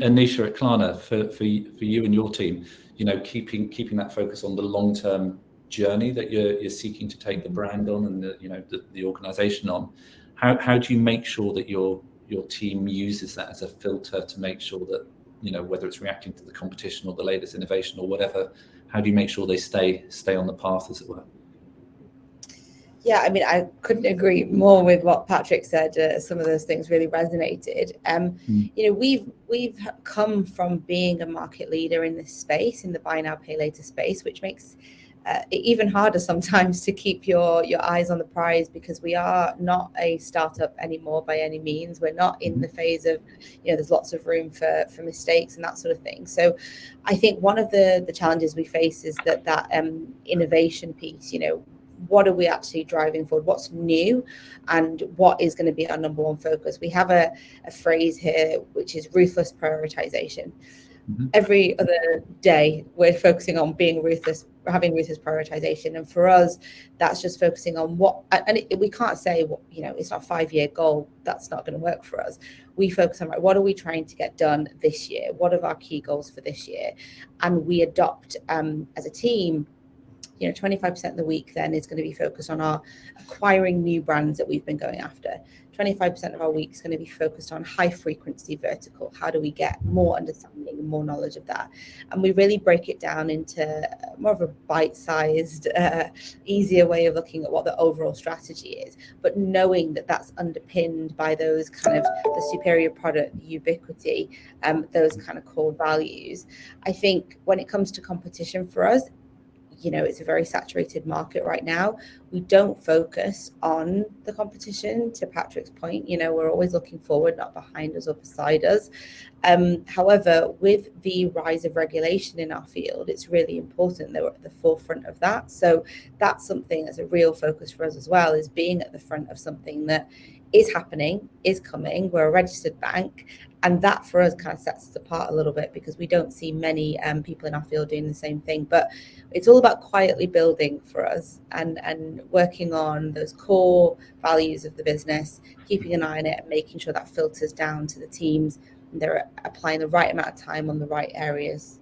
Anisha, at Klarna, for you and your team, keeping that focus on the long-term journey that you're seeking to take the brand on and the organization on, how do you make sure that your team uses that as a filter to make sure that, whether it's reacting to the competition or the latest innovation or whatever, how do you make sure they stay on the path, as it were? Yeah, I mean, I couldn't agree more with what Patrick said. Some of those things really resonated. We've come from being a market leader in this space, in the buy now, pay later space, which makes it even harder sometimes to keep your eyes on the prize, because we are not a startup anymore by any means. We're not in the phase of, there's lots of room for mistakes and that sort of thing. So I think one of the challenges we face is that innovation piece, what are we actually driving forward? What's new, and what is going to be our number one focus? We have a phrase here, which is ruthless prioritization. Every other day, we're focusing on being ruthless, having ruthless prioritization. And for us, that's just focusing on we can't say, it's not a 5-year goal. That's not going to work for us. We focus on, what are we trying to get done this year? What are our key goals for this year? And we adopt, as a team, 25% of the week then is going to be focused on our acquiring new brands that we've been going after. 25% of our week is going to be focused on high frequency vertical. How do we get more understanding and more knowledge of that? And we really break it down into more of a bite-sized, easier way of looking at what the overall strategy is, but knowing that that's underpinned by those kind of the superior product, the ubiquity, those kind of core values. I think when it comes to competition for us, it's a very saturated market right now. We don't focus on the competition, to Patrick's point. We're always looking forward, not behind us or beside us. However, with the rise of regulation in our field, it's really important that we're at the forefront of that. So that's something that's a real focus for us as well, is being at the front of something that is happening, is coming. We're a registered bank, and that for us kind of sets us apart a little bit, because we don't see many people in our field doing the same thing. But it's all about quietly building for us and working on those core values of the business, keeping an eye on it and making sure that filters down to the teams and they're applying the right amount of time on the right areas.